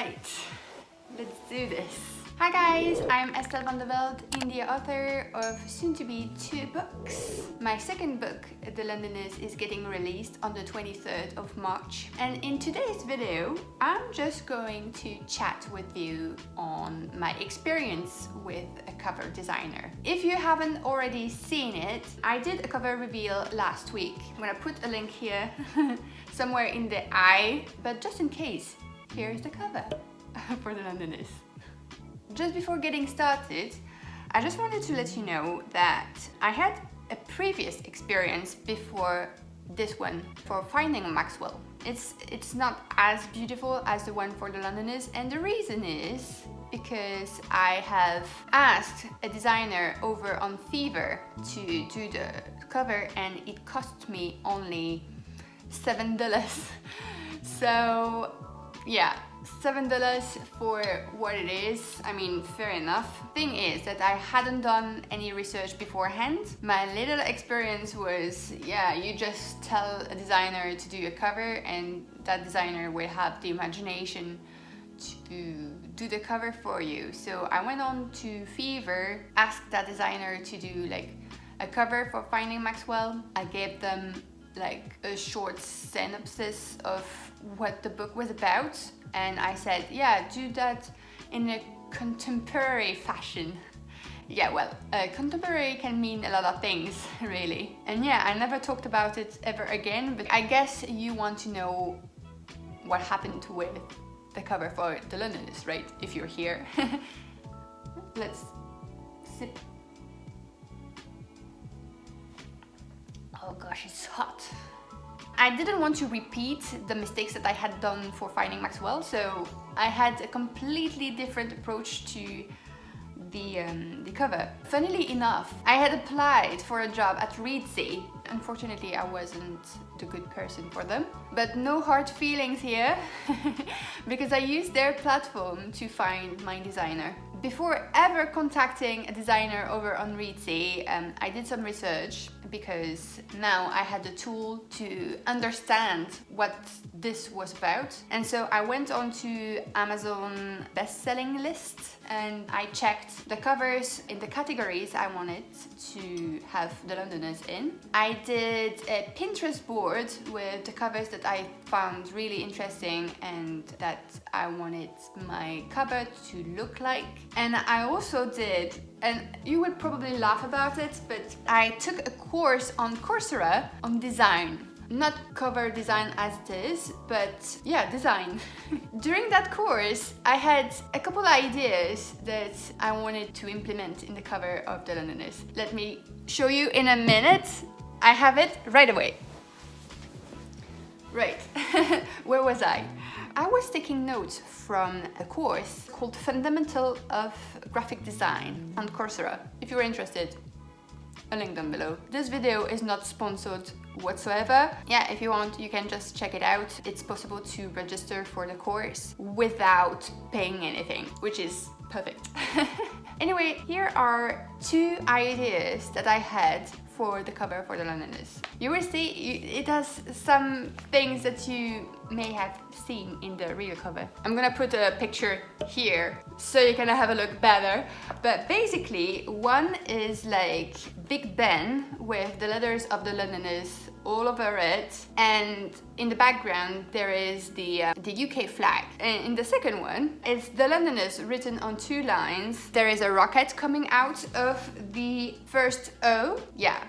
Right, let's do this. Hi guys, I'm Estelle van der Veld, India author of soon-to-be 2 books. My second book, The Londoners, is getting released on the 23rd of March. And in today's video, I'm just going to chat with you on my experience with a cover designer. If you haven't already seen it, I did a cover reveal last week. I'm gonna put a link here somewhere in the eye, but just in case, here's the cover for The Londoners. Just before getting started, I just wanted to let you know that I had a previous experience before this one for Finding Maxwell. It's not as beautiful as the one for The Londoners, and the reason is because I have asked a designer over on Fiverr to do the cover and it cost me only $7. So yeah, $7 for what it is. I mean, fair enough. Thing is that I hadn't done any research beforehand. My little experience was, yeah, you just tell a designer to do a cover and that designer will have the imagination to do the cover for you. So I went on to Fiverr, asked that designer to do like a cover for Finding Maxwell. I gave them like a short synopsis of what the book was about, and I said, yeah, do that in a contemporary fashion. Yeah, well, contemporary can mean a lot of things, really. And yeah, I never talked about it ever again, but I guess you want to know what happened with the cover for The Londoners, right? If you're here. Let's sip. Oh gosh, it's hot. I didn't want to repeat the mistakes that I had done for Finding Maxwell, so I had a completely different approach to the cover. Funnily enough, I had applied for a job at Reedsy. Unfortunately, I wasn't the good person for them, but no hard feelings here because I used their platform to find my designer. Before ever contacting a designer over on Reedsy, I did some research because now I had the tool to understand what this was about. And so I went on to Amazon best-selling list and I checked the covers in the categories I wanted to have The Londoners in. I did a Pinterest board with the covers that I found really interesting and that I wanted my cover to look like. And I also did, and you would probably laugh about it, but I took a course on Coursera on design. Not cover design as it is, but yeah, design. During that course, I had a couple ideas that I wanted to implement in the cover of The Londoners. Let me show you in a minute. I have it right away. Right, where was I? I was taking notes from a course called Fundamental of Graphic Design on Coursera. If you're interested, a link down below. This video is not sponsored whatsoever. Yeah, if you want, you can just check it out. It's possible to register for the course without paying anything, which is perfect. Anyway, here are 2 ideas that I had for the cover for The Londoners. You will see it has some things that you may have seen in the real cover. I'm gonna put a picture here so you can have a look better. But basically, one is like Big Ben with the letters of The Londoners all over it, and in the background there is the UK flag. And in the second one, it's The Londoners written on 2 lines. There is a rocket coming out of the first O. Yeah,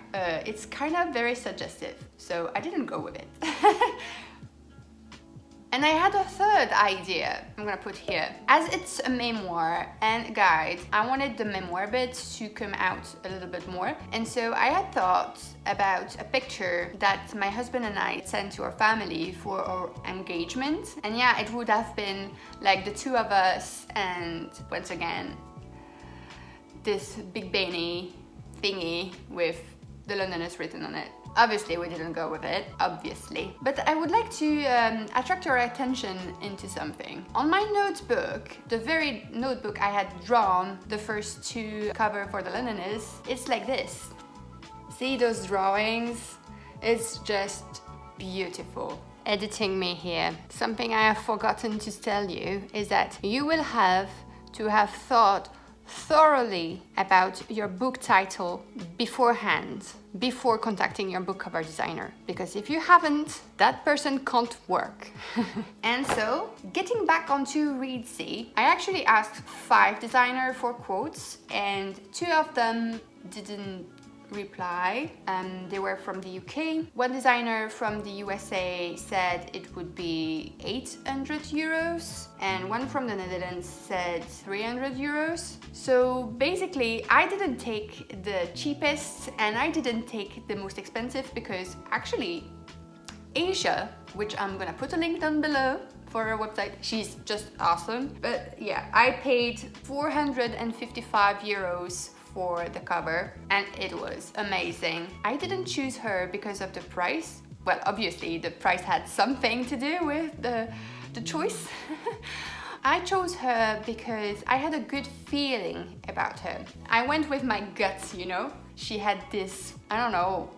it's kind of very suggestive, so I didn't go with it. And I had a third idea I'm gonna put here. As it's a memoir and a guide, I wanted the memoir bit to come out a little bit more. And so I had thought about a picture that my husband and I sent to our family for our engagement. And yeah, it would have been like the 2 of us and once again, this big Benny thingy with The Londoners written on it. Obviously, we didn't go with it, obviously. But I would like to attract your attention into something. On my notebook, the very notebook I had drawn the first 2 cover for The Londoners, it's like this. See those drawings? It's just beautiful. editing me here. Something I have forgotten to tell you is that you will have to have thought thoroughly about your book title beforehand, before contacting your book cover designer, because if you haven't, that person can't work. And so, getting back onto Reedsy, I actually asked 5 designers for quotes, and 2 of them didn't reply. They were from the UK. One designer from the USA said it would be 800 euros, and one from the Netherlands said 300 euros. So basically, I didn't take the cheapest and I didn't take the most expensive, because actually Asia, which I'm gonna put a link down below for her website, she's just awesome. But yeah, I paid 455 euros for the cover and it was amazing. I didn't choose her because of the price. Well, obviously the price had something to do with the choice. I chose her because I had a good feeling about her. I went with my guts, you know? She had this, I don't know,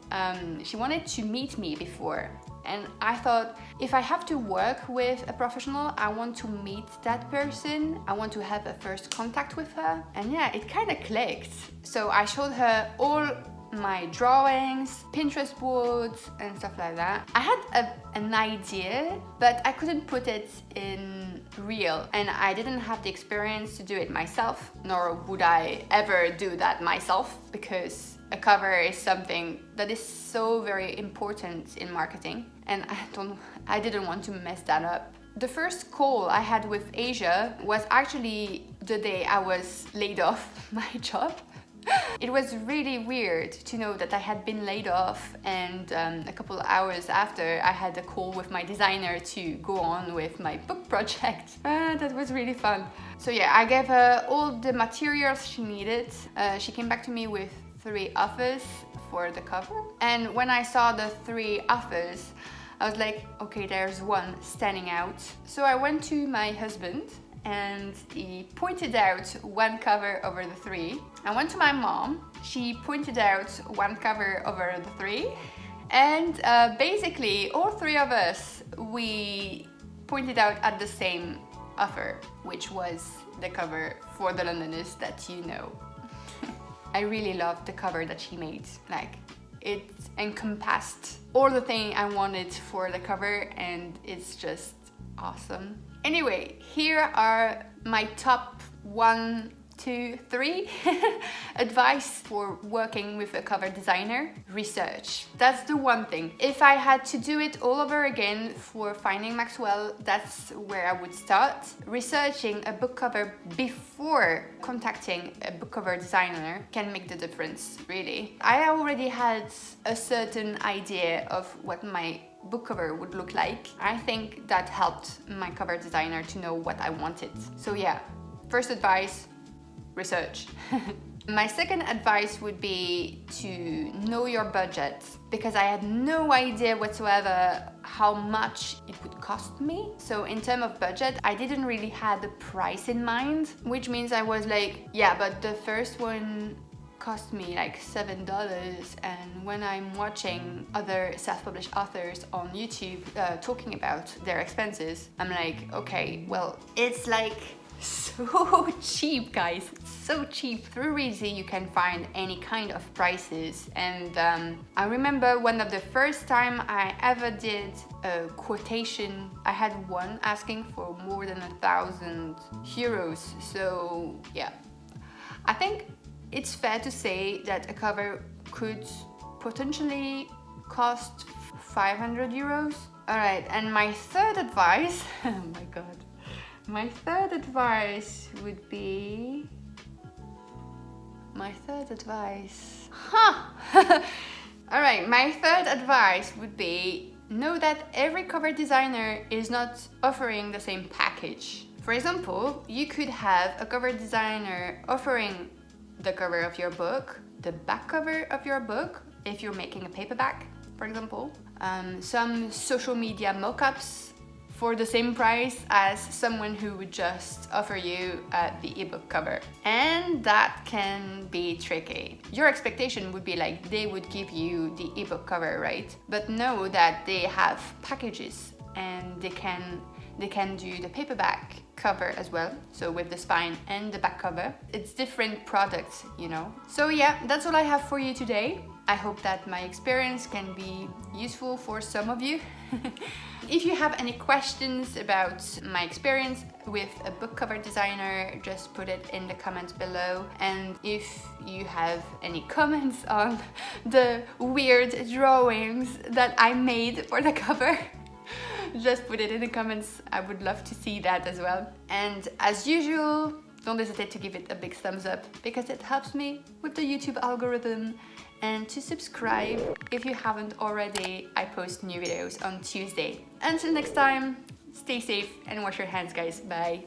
she wanted to meet me before. And I thought, if I have to work with a professional, I want to meet that person. I want to have a first contact with her. And yeah, it kind of clicked. So I showed her all my drawings, Pinterest boards and stuff like that. I had an idea, but I couldn't put it in real, and I didn't have the experience to do it myself, nor would I ever do that myself, because a cover is something that is so very important in marketing, and I didn't want to mess that up. The first call I had with Asia was actually the day I was laid off my job. It was really weird to know that I had been laid off, and a couple of hours after I had a call with my designer to go on with my book project. That was really fun. So yeah, I gave her all the materials she needed. She came back to me with 3 offers for the cover, and when I saw the 3 offers, I was like, okay, there's one standing out. So I went to my husband and he pointed out one cover over the 3. I went to my mom, she pointed out one cover over the 3, and basically all 3 of us, we pointed out at the same offer, which was the cover for the Londoners that you know. I really loved the cover that she made. Like, it encompassed all the things I wanted for the cover, and it's just awesome. Anyway, here are my top 1, 2, 3 advice for working with a cover designer. Research. That's the one thing. If I had to do it all over again for Finding Maxwell, that's where I would start. Researching a book cover before contacting a book cover designer can make the difference, really. I already had a certain idea of what my book cover would look like. I think that helped my cover designer to know what I wanted. So yeah, first advice, research. My second advice would be to know your budget, because I had no idea whatsoever how much it would cost me. So in terms of budget, I didn't really have the price in mind, which means I was like, yeah, but the first one cost me like $7, and when I'm watching other self-published authors on YouTube talking about their expenses, I'm like, okay, well, it's like so cheap, guys. It's so cheap. Through Reedsy you can find any kind of prices, and I remember one of the first time I ever did a quotation, I had one asking for more than 1,000 euros. So yeah, I think it's fair to say that a cover could potentially cost 500 euros. Alright, and my third advice, oh my god, my third advice would be... Alright, my third advice would be, know that every cover designer is not offering the same package. For example, you could have a cover designer offering the cover of your book, the back cover of your book, if you're making a paperback, for example, some social media mockups for the same price as someone who would just offer you the ebook cover. And that can be tricky. Your expectation would be like they would give you the ebook cover, right? But know that they have packages and they can do the paperback cover as well, so with the spine and the back cover. It's different products, you know. So yeah, that's all I have for you today. I hope that my experience can be useful for some of you. If you have any questions about my experience with a book cover designer, just put it in the comments below. And if you have any comments on the weird drawings that I made for the cover, just put it in the comments. I would love to see that as well. And as usual, don't hesitate to give it a big thumbs up because it helps me with the YouTube algorithm, and to subscribe if you haven't already. I post new videos on Tuesday. Until next time, stay safe and wash your hands, guys. Bye.